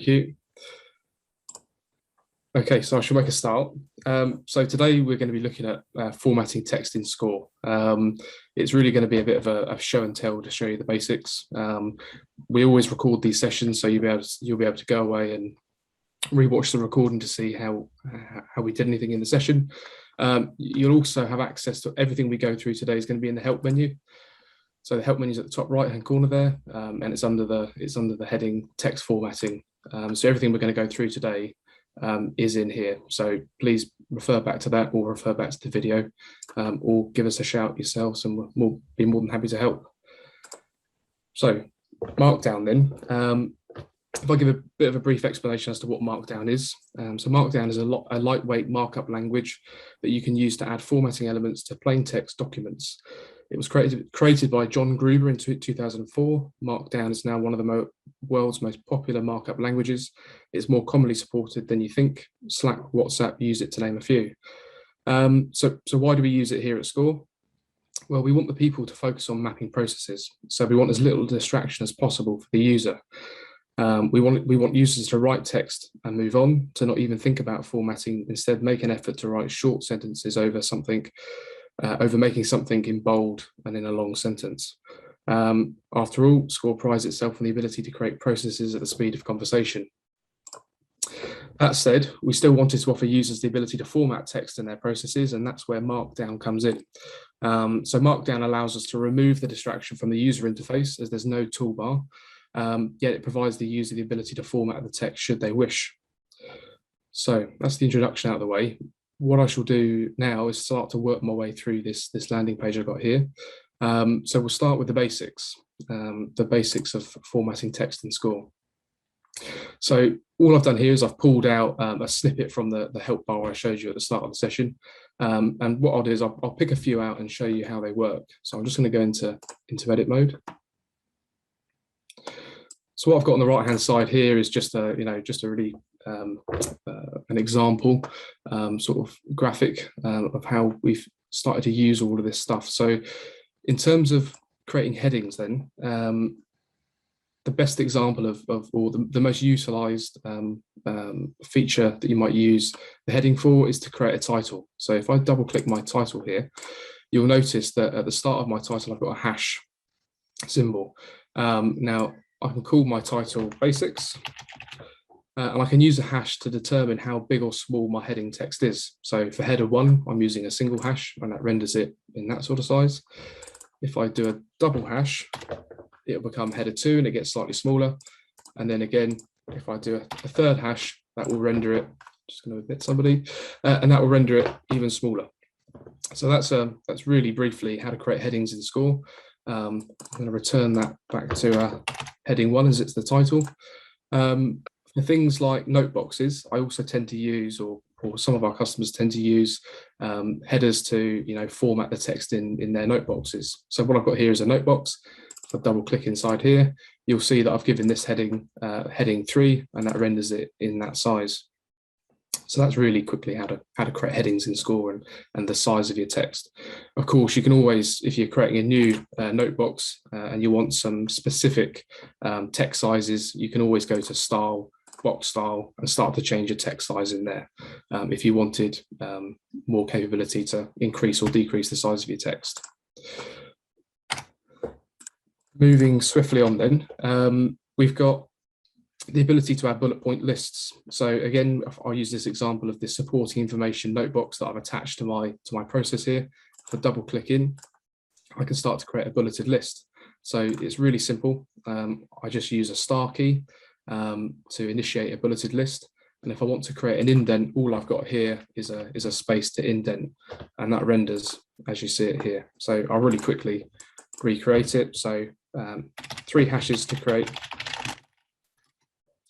Thank you. Okay, so I shall make a start. So today we're going to be looking at formatting text in Skore. It's really going to be a bit of a show and tell to show you the basics. We always record these sessions, so you'll be able to go away and rewatch the recording to see how we did anything in the session. You'll also have access to everything we go through today is going to be in the help menu. So the help menu is at the top right hand corner there, and it's under the heading text formatting. So everything we're going to go through today is in here. So please refer back to that, or refer back to the video, or give us a shout yourselves, and we'll be more than happy to help. So Markdown then. If I give a bit of a brief explanation as to what Markdown is. So Markdown is a lightweight markup language that you can use to add formatting elements to plain text documents. It was created by John Gruber in 2004. Markdown is now one of the world's most popular markup languages. It's more commonly supported than you think. Slack, WhatsApp use it, to name a few. So why do we use it here at Skore? Well, we want the people to focus on mapping processes. So we want as little distraction as possible for the user. We want users to write text and move on, to not even think about formatting. Instead, make an effort to write short sentences over something, over making something in bold and in a long sentence. After all, Skore prides itself on the ability to create processes at the speed of conversation. That said, we still wanted to offer users the ability to format text in their processes, and that's where Markdown comes in. So Markdown allows us to remove the distraction from the user interface, as there's no toolbar. Yet it provides the user the ability to format the text should they wish. So that's the introduction out of the way. What I shall do now is start to work my way through this landing page I've got here. So we'll start with the basics of formatting text in Skore. So all I've done here is I've pulled out a snippet from the help bar I showed you at the start of the session. And what I'll do is I'll pick a few out and show you how they work. So I'm just going to go into edit mode. So what I've got on the right hand side here is just a really an example sort of graphic of how we've started to use all of this stuff. So in terms of creating headings then, the best example or the most utilized feature that you might use the heading for is to create a title. So if I double click my title here, you'll notice that at the start of my title I've got a hash symbol. Now I can call my title basics, and I can use a hash to determine how big or small my heading text is. So for header 1, I'm using a single hash, and that renders it in that sort of size. If I do a double hash, it'll become header 2, and it gets slightly smaller. And then again, if I do a third hash, that will render it, just going to admit somebody, and that will render it even smaller. So that's really briefly how to create headings in Skore. I'm going to return that back to heading 1 as it's the title. For things like note boxes, I also tend to use, or some of our customers tend to use headers to format the text in their note boxes. So what I've got here is a note box. If I double click inside here, you'll see that I've given this heading heading 3, and that renders it in that size. So that's really quickly how to create headings in Skore and the size of your text. Of course, you can always, if you're creating a new note box and you want some specific text sizes, you can always go to style, box style, and start to change your text size in there if you wanted more capability to increase or decrease the size of your text. Moving swiftly on then, we've got the ability to add bullet point lists. So again, I'll use this example of this supporting information note box that I've attached to my process here. If I double click in, I can start to create a bulleted list. So it's really simple. I just use a star key to initiate a bulleted list. And if I want to create an indent, all I've got here is a space to indent, and that renders as you see it here. So I'll really quickly recreate it. So 3 hashes to create,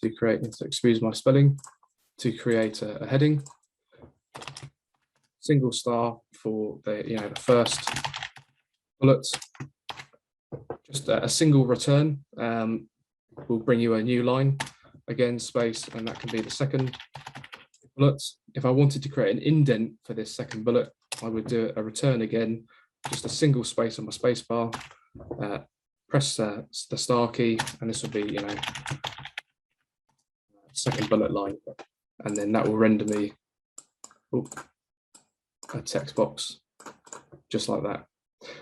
excuse my spelling, to create a heading, single star for the first bullet, just a single return will bring you a new line, again space, and that can be the second bullet. If I wanted to create an indent for this second bullet, I would do a return again, just a single space on my space bar, press the star key, and this will be second bullet line, and then that will render me a text box just like that.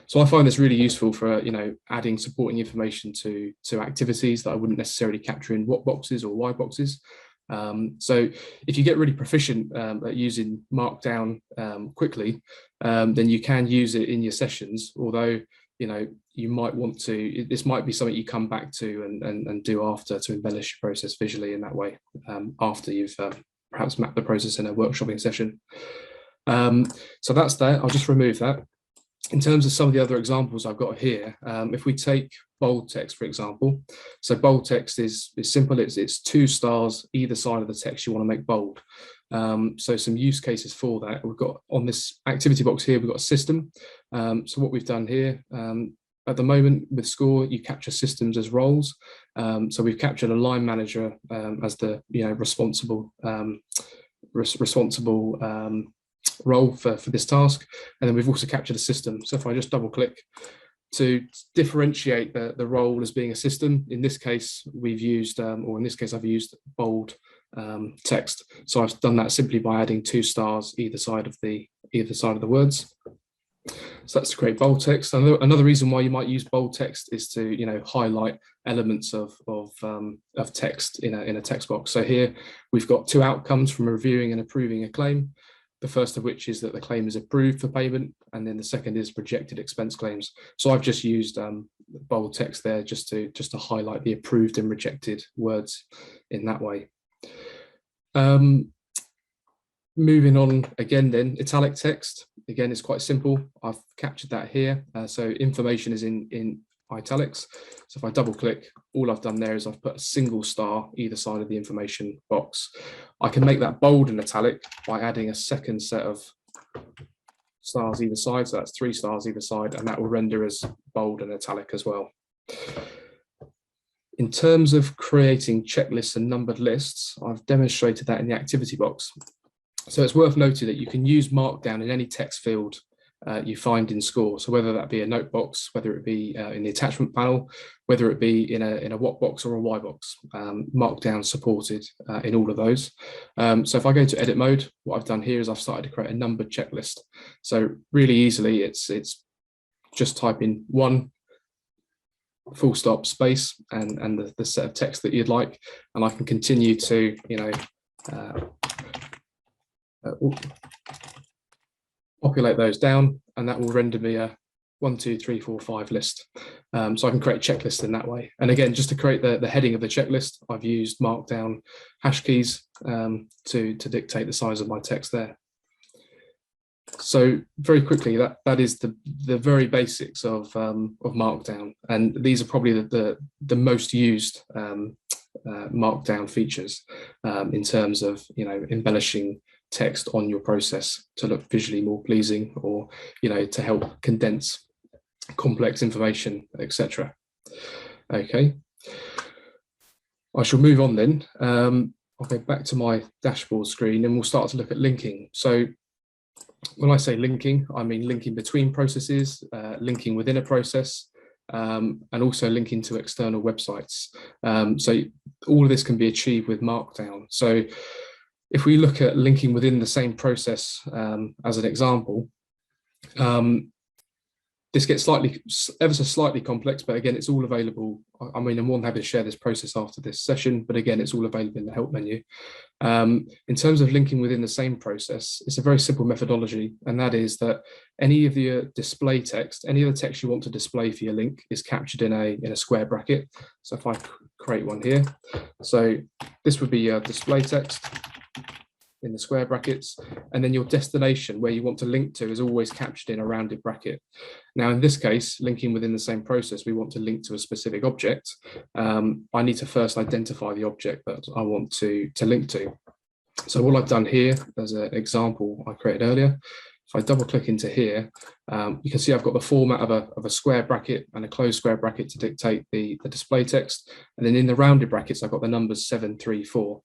So I find this really useful for adding supporting information to activities that I wouldn't necessarily capture in what boxes or why boxes. So if you get really proficient at using Markdown quickly, then you can use it in your sessions, although you might want to, this might be something you come back to and do after to embellish your process visually in that way, after you've perhaps mapped the process in a workshopping session. So that's that. I'll just remove that. In terms of some of the other examples I've got here, if we take bold text, for example, so bold text is simple. It's 2 stars either side of the text you want to make bold. So some use cases for that. We've got on this activity box here, we've got a system. So what we've done here, at the moment with Skore, you capture systems as roles. So we've captured a line manager as the responsible role for this task, and then we've also captured a system. So if I just double click to differentiate the role as being a system, in this case we've used, or in this case I've used bold text. So I've done that simply by adding 2 stars either side of the words. So that's to create bold text. Another reason why you might use bold text is to highlight elements of text in a text box. So here we've got 2 outcomes from reviewing and approving a claim. The first of which is that the claim is approved for payment, and then the second is rejected expense claims. So I've just used bold text there just to highlight the approved and rejected words in that way. Moving on again then, italic text. Again, it's quite simple. I've captured that here. So information is in italics. So if I double click, all I've done there is I've put a single star either side of the information box. I can make that bold and italic by adding a second set of stars either side. So that's 3 stars either side, and that will render as bold and italic as well. In terms of creating checklists and numbered lists, I've demonstrated that in the activity box. So it's worth noting that you can use Markdown in any text field you find in Skore. So whether that be a note box, whether it be in the attachment panel, whether it be in a what box or a why box, Markdown supported in all of those. So if I go to edit mode, what I've done here is I've started to create a numbered checklist. So really easily, it's just type in 1 full stop space and the set of text that you'd like, and I can continue to populate those down, and that will render me a 1, 2, 3, 4, 5 list. So I can create a checklist in that way. And again, just to create the heading of the checklist, I've used Markdown hash keys to dictate the size of my text there. So very quickly, that is the very basics of Markdown, and these are probably the most used Markdown features in terms of embellishing text on your process to look visually more pleasing, or to help condense complex information, etc. Okay, I shall move on then. I'll go back to my dashboard screen and we'll start to look at linking. So when I say linking, I mean linking between processes, linking within a process, and also linking to external websites. So all of this can be achieved with Markdown. So if we look at linking within the same process as an example, this gets ever so slightly complex, but again, it's all available. I mean, I'm more than happy to share this process after this session, but again, it's all available in the help menu. In terms of linking within the same process, it's a very simple methodology, and that is that any of the display text, any of the text you want to display for your link is captured in a square bracket. So if I create one here, so this would be display text in the square brackets, and then your destination where you want to link to is always captured in a rounded bracket. Now in this case, linking within the same process, we want to link to a specific object. I need to first identify the object that I want to link to. So what I've done here, as an example I created earlier, if I double click into here, you can see I've got the format of a square bracket and a closed square bracket to dictate the display text, and then in the rounded brackets I've got the numbers 7, 3, 4.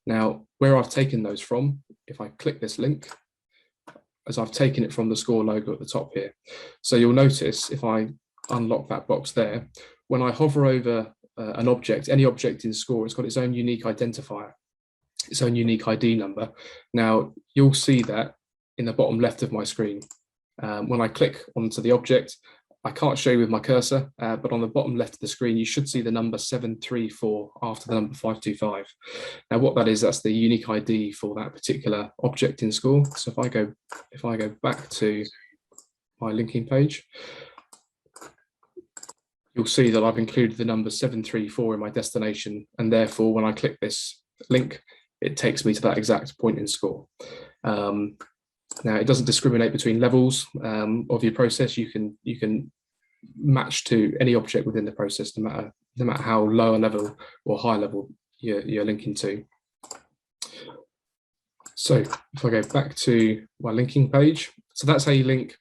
Now, where I've taken those from, if I click this link, as I've taken it from the Skore logo at the top here. So you'll notice if I unlock that box there, when I hover over an object, any object in Skore, it's got its own unique identifier. its own unique ID number. Now, you'll see that in the bottom left of my screen. When I click onto the object, I can't show you with my cursor, but on the bottom left of the screen, you should see the number 734 after the number 525. Now, what that is, that's the unique ID for that particular object in Skore. So if I go back to my linking page, you'll see that I've included the number 734 in my destination, and therefore, when I click this link, it takes me to that exact point in Skore. Now, it doesn't discriminate between levels of your process. You can match to any object within the process, no matter how low a level or high level you're linking to. So if I go back to my linking page, so that's how you link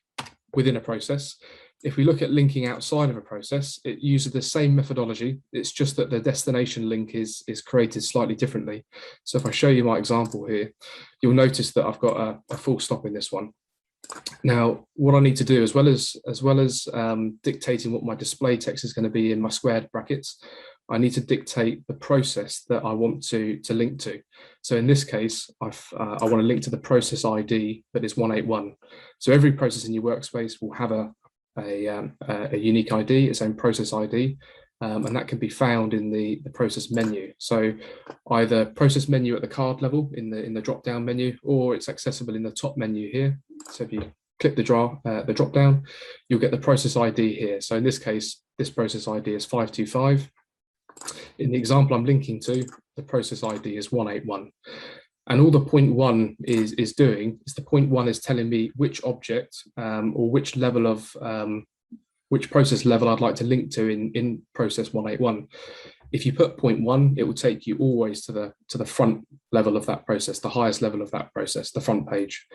within a process. If we look at linking outside of a process, it uses the same methodology. It's just that the destination link is created slightly differently. So if I show you my example here, you'll notice that I've got a full stop in this one. Now, what I need to do, as well as dictating what my display text is going to be in my squared brackets, I need to dictate the process that I want to link to. So in this case, I want to link to the process ID that is 181. So every process in your workspace will have a unique ID, its own process ID, and that can be found in the process menu. So either process menu at the card level in the drop down menu, or it's accessible in the top menu here. So if you click the drop down, you'll get the process ID here. So in this case, this process ID is 525. In the example I'm linking to, the process ID is 181. And all the point one is doing is the point one is telling me which object or which level of which process level I'd like to link to in process 181. If you put point one, it will take you always to the front level of that process, the highest level of that process, the front page.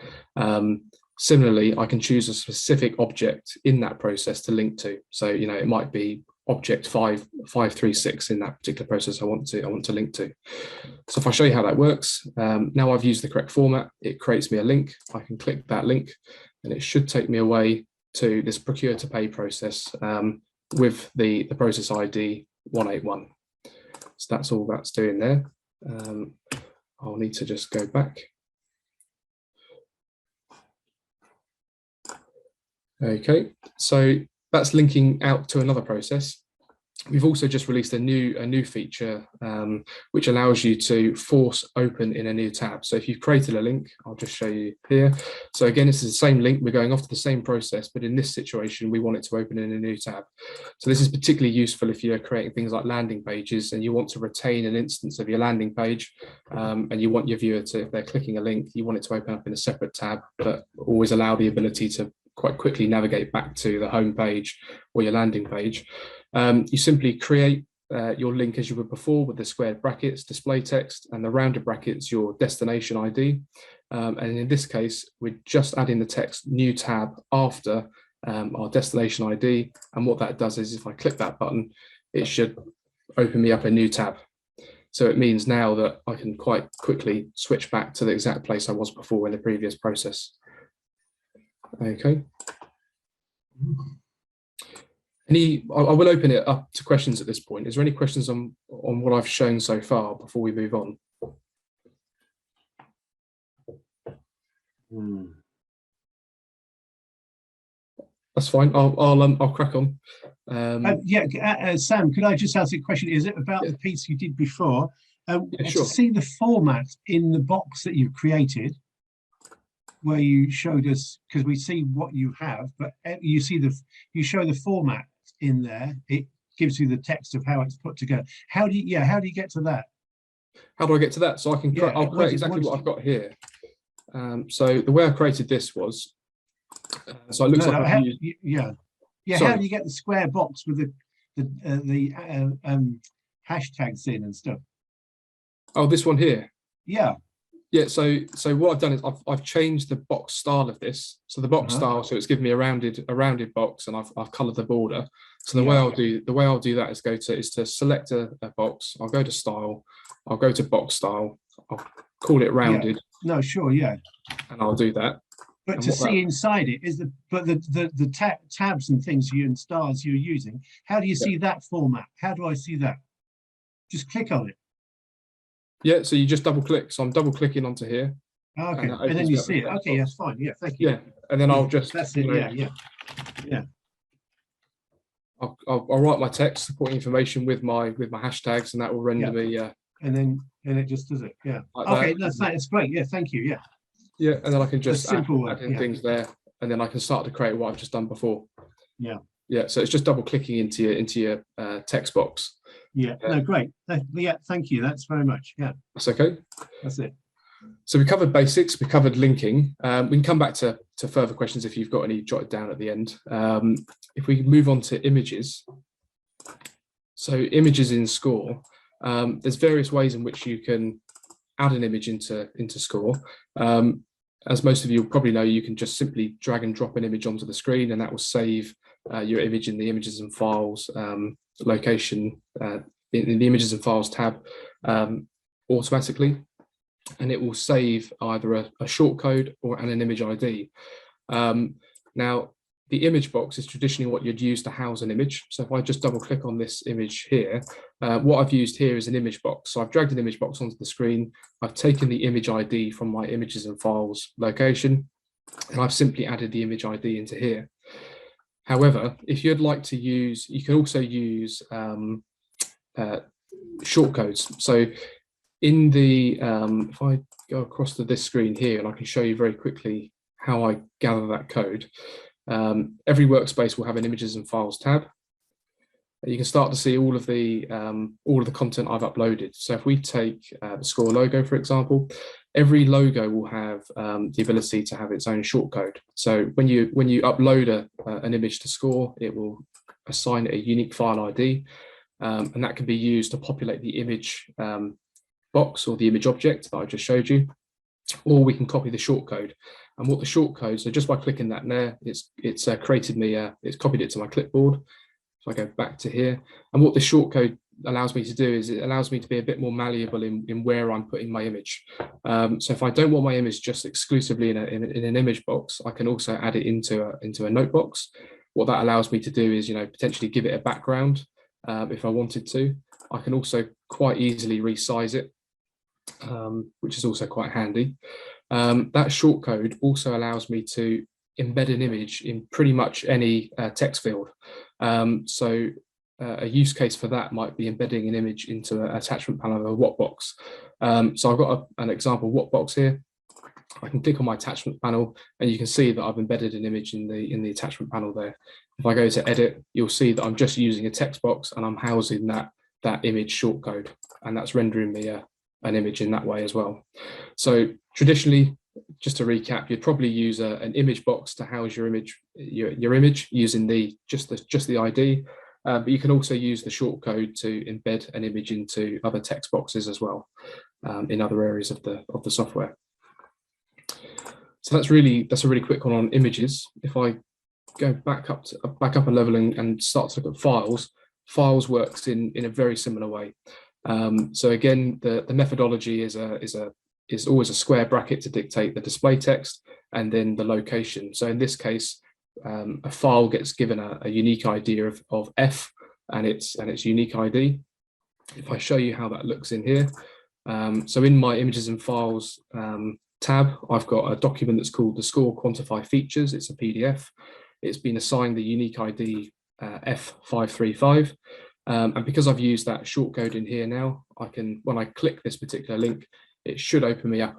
Similarly, I can choose a specific object in that process to link to. So it might be object 536 in that particular process I want to link to. So if I show you how that works, now I've used the correct format, it creates me a link. I can click that link and it should take me away to this procure to pay process with the process ID 181. So that's all that's doing there. I'll need to just go back. Okay, so that's linking out to another process. We've also just released a new feature which allows you to force open in a new tab. So if you've created a link, I'll just show you here. So again, this is the same link. We're going off to the same process, but in this situation, we want it to open in a new tab. So this is particularly useful if you're creating things like landing pages and you want to retain an instance of your landing page and you want your viewer to, if they're clicking a link, you want it to open up in a separate tab, but always allow the ability to quite quickly navigate back to the home page or your landing page. You simply create your link as you would before with the squared brackets, display text, and the rounded brackets, your destination ID. And in this case, we're just adding the text new tab after our destination ID. And what that does is if I click that button, it should open me up a new tab. So it means now that I can quite quickly switch back to the exact place I was before in the previous process. Okay. I will open it up to questions at this point. Is there any questions on what I've shown so far before we move on? That's fine. I'll crack on. Sam, could I just ask a question? Is it about the piece you did before? Yeah, sure. To see the format in the box that you've created, where you showed us, because we see what you have, but you show the format in there. It gives you the text of how it's put together. How do you get to that? How do I get to that? So I'll create exactly what I've got here. So the way I created this was, so it looks like how do you get the square box with the hashtags in and stuff? Oh, this one here. Yeah. Yeah, so what I've done is I've changed the box style of this. So the box style, so it's given me a rounded box, and I've coloured the border. So the way I'll do that is to select a box. I'll go to style. I'll go to box style. I'll call it rounded. Yeah. No, sure, yeah. And I'll do that. But to see inside it is the tabs and things and stars you're using. How do you see that format? How do I see that? Just click on it. Yeah, so you just double click. So I'm double clicking onto here. Oh, okay, that and then opens you me up the see it. text Okay, box. that's fine. Yeah, thank you. Yeah, and then Yeah, I'll just, that's you it. know, Yeah. I'll write my text supporting information with my hashtags, and that will render me And it just does it. Yeah. like Okay, that. that's great. Yeah, thank you. Yeah, Yeah, and then I can the just simple way. add in Yeah, things there, and then I can start to create what I've just done before. yeah, Yeah, so it's just double clicking into your text box. yeah. No, great. Yeah, thank you. That's very much. Yeah, That's okay. that's it. So we covered basics, we covered linking. We can come back to further questions if you've got any jotted down at the end. If we move on to images. So images in Skore, there's various ways in which you can add an image into Skore. As most of you probably know, you can just simply drag and drop an image onto the screen, and that will save your image in the images and files location in the images and files tab automatically, and it will save either a shortcode or an image ID. Now, the image box is traditionally what you'd use to house an image. So if I just double click on this image here, what I've used here is an image box. So I've dragged an image box onto the screen. I've taken the image ID from my images and files location, and I've simply added the image ID into here. However, if you'd like to use, you can also use shortcodes. So in the, if I go across to this screen here, and I can show you very quickly how I gather that code. Every workspace will have an images and files tab. You can start to see all of the content I've uploaded. So if we take the Skore logo, for example, every logo will have the ability to have its own shortcode. So when you upload an image to Skore, it will assign it a unique file ID, and that can be used to populate the image box or the image object that I just showed you, or we can copy the shortcode. And what the shortcode, so just by clicking that there, it's created me, it's copied it to my clipboard. So I go back to here, and what the shortcode allows me to do is it allows me to be a bit more malleable in where I'm putting my image. So if I don't want my image just exclusively in an image box, I can also add it into a note box. What that allows me to do is, potentially give it a background if I wanted to. I can also quite easily resize it, which is also quite handy. That shortcode also allows me to embed an image in pretty much any text field. So a use case for that might be embedding an image into an attachment panel of a what box. So I've got an example what box here. I can click on my attachment panel, and you can see that I've embedded an image in the attachment panel there. If I go to edit, you'll see that I'm just using a text box, and I'm housing that image shortcode, and that's rendering me an image in that way as well. So traditionally, just to recap, you'd probably use an image box to house your image using just the ID, but you can also use the shortcode to embed an image into other text boxes as well in other areas of the software. So that's a really quick one on images. If I go back up a level and start to look at files works in a very similar way. So again, the methodology is always a square bracket to dictate the display text and then the location. So in this case, a file gets given a unique ID of F and its unique ID. If I show you how that looks in here, so in my images and files tab, I've got a document that's called the Skore Quantify Features. It's a PDF. It's been assigned the unique ID F535. And because I've used that shortcode in here now, when I click this particular link, it should open me up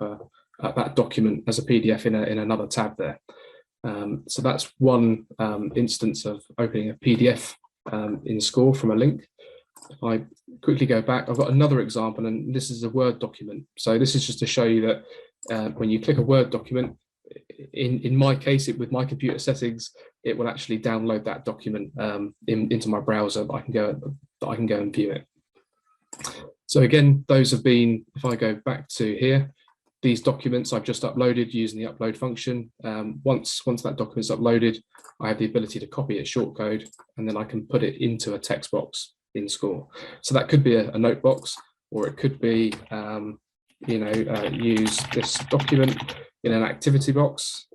that document as a PDF in another tab there. So that's one instance of opening a PDF in Skore from a link. If I quickly go back, I've got another example, and this is a Word document. So this is just to show you that when you click a Word document, in my case, with my computer settings, it will actually download that document into my browser, that I can go and view it. So again, those have been, if I go back to here, these documents I've just uploaded using the upload function. Once that document's uploaded, I have the ability to copy its shortcode, and then I can put it into a text box in Skore. So that could be a note box, or it could be, use this document in an activity box.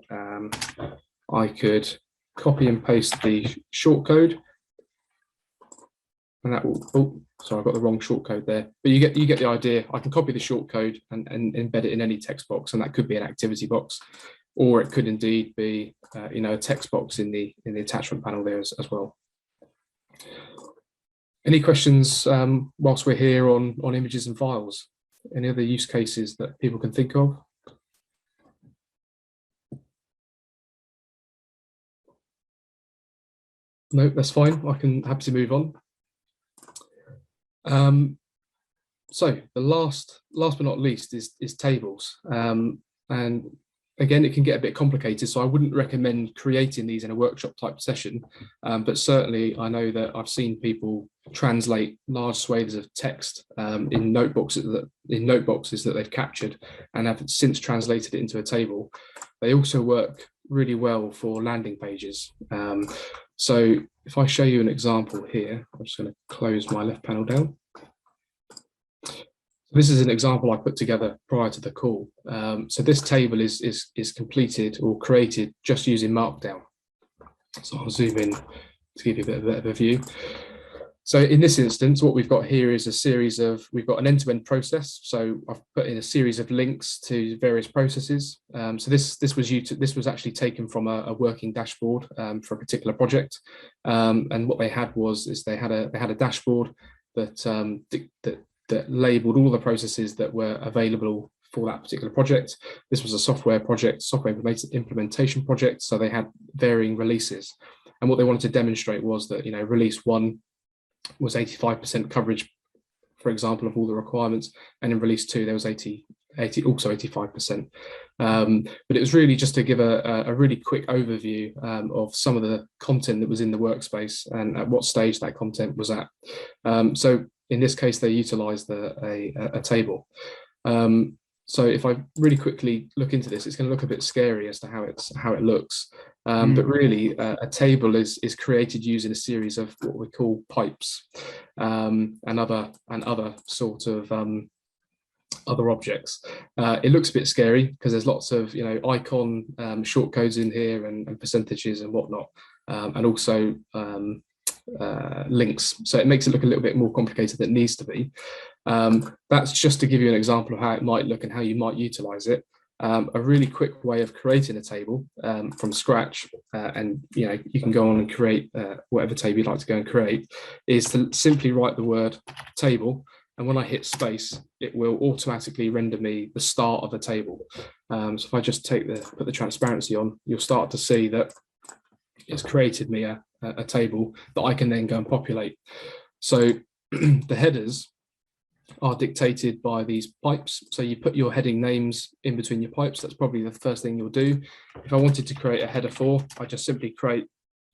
I could copy and paste the shortcode, and that will, So I've got the wrong shortcode there, but you get the idea. I can copy the shortcode and embed it in any text box, and that could be an activity box, or it could indeed be a text box in the attachment panel there as well. Any questions whilst we're here on images and files? Any other use cases that people can think of? No, that's fine. I can happy to move on. So the last but not least is tables, and again, it can get a bit complicated, so I wouldn't recommend creating these in a workshop type session, but certainly I know that I've seen people translate large swathes of text in noteboxes that they've captured and have since translated it into a table. They also work really well for landing pages. So if I show you an example here, I'm just going to close my left panel down. This is an example I put together prior to the call. So this table is completed or created just using Markdown. So I'll zoom in to give you a bit of a view. So in this instance, what we've got here is a series of, we've got an end-to-end process. So I've put in a series of links to various processes. So this was actually taken from a working dashboard for a particular project. And what they had was they had a dashboard that labeled all the processes that were available for that particular project. This was a software implementation project, so they had varying releases. And what they wanted to demonstrate was that, release 1 was 85% coverage, for example, of all the requirements, and in release 2 there was also 85%. But it was really just to give a really quick overview of some of the content that was in the workspace and at what stage that content was at. So in this case, they utilized a table. So if I really quickly look into this, it's going to look a bit scary as to how it looks. But really, a table is created using a series of what we call pipes and other sort of other objects. It looks a bit scary because there's lots of icon shortcodes in here and percentages and whatnot, and also links. So it makes it look a little bit more complicated than it needs to be. That's just to give you an example of how it might look and how you might utilize it. A really quick way of creating a table from scratch, and you can go on and create whatever table you'd like to go and create, is to simply write the word table, and when I hit space, it will automatically render me the start of the table. So if I just put the transparency on, you'll start to see that it's created me a table that I can then go and populate. So the headers are dictated by these pipes. So you put your heading names in between your pipes. That's probably the first thing you'll do. If I wanted to create a header 4, I just simply create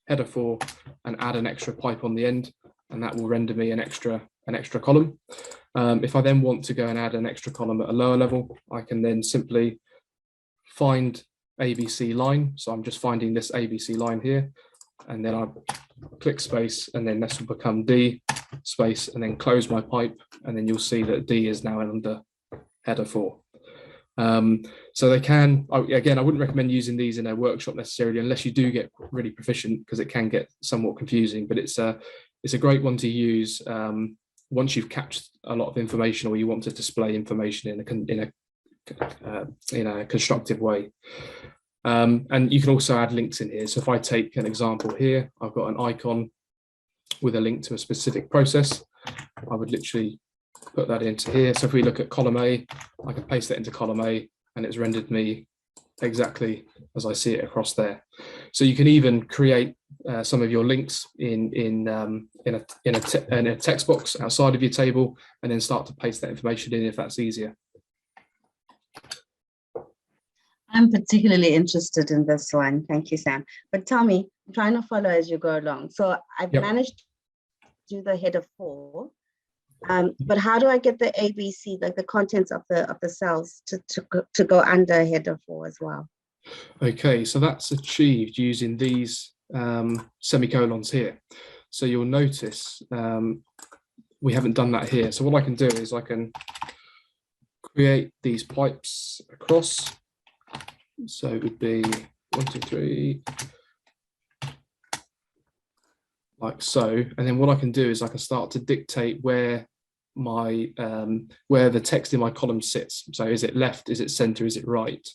header 4 and add an extra pipe on the end, and that will render me an extra column. If I then want to go and add an extra column at a lower level, I can then simply find ABC line. So I'm just finding this ABC line here, and then I click space, and then this will become D space, and then close my pipe, and then you'll see that D is now under header 4. So they can, again, I wouldn't recommend using these in a workshop necessarily unless you do get really proficient, because it can get somewhat confusing, but it's a great one to use once you've captured a lot of information, or you want to display information in a constructive way. And you can also add links in here. So if I take an example here, I've got an icon with a link to a specific process. I would literally put that into here. So if we look at column A, I can paste that into column A, and it's rendered me exactly as I see it across there. So you can even create some of your links in a text box outside of your table, and then start to paste that information in if that's easier. I'm particularly interested in this one. Thank you, Sam. But tell me, I'm trying to follow as you go along. So I've managed to do the header 4, but how do I get the ABC, like the contents of the cells, to go under header 4 as well? Okay, so that's achieved using these semicolons here. So you'll notice we haven't done that here. So what I can do is I can create these pipes across. So it would be 1, 2, 3. like so. And then what I can do is I can start to dictate where my where the text in my column sits. So is it left, is it center, is it right?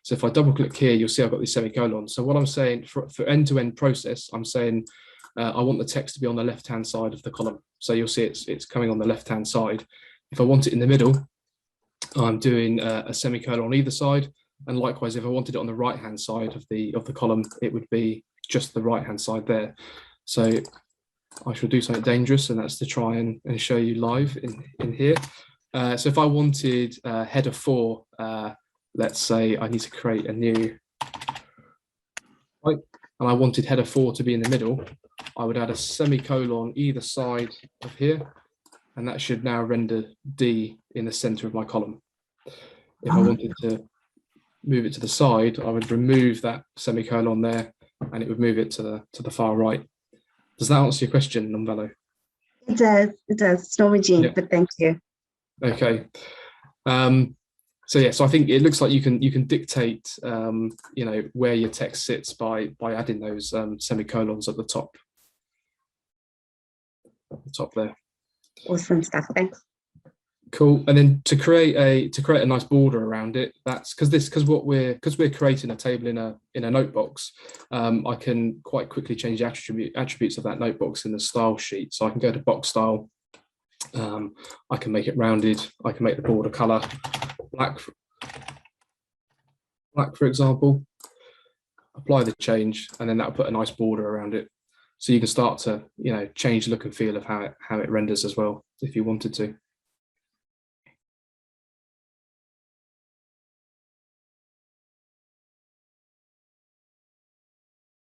So if I double click here, you'll see I've got these semicolons. So what I'm saying for end-to-end process, I'm saying I want the text to be on the left-hand side of the column. So you'll see it's coming on the left-hand side. If I want it in the middle, I'm doing a semicolon on either side. And likewise, if I wanted it on the right-hand side of the column, it would be just the right-hand side there. So I shall do something dangerous, and that's to try and show you live in here. So if I wanted header 4, let's say I need to create a new, right, and I wanted header 4 to be in the middle, I would add a semicolon either side of here, and that should now render D in the center of my column. If I wanted to move it to the side, I would remove that semicolon there, and it would move it to the far right. Does that answer your question, Nonvello? It does. It does. It's not Jean, yeah. But thank you. Okay. So yeah, so I think it looks like you can dictate, you know, where your text sits by adding those semicolons at the top. At the top there. Awesome stuff. Thanks. Cool. And then to create a nice border around it, that's because we're creating a table in a notebox. I can quite quickly change the attributes of that notebox in the style sheet. So I can go to box style. I can make it rounded. I can make the border color black, for example. Apply the change, and then that'll put a nice border around it. So you can start to, you know, change the look and feel of how it renders as well, if you wanted to.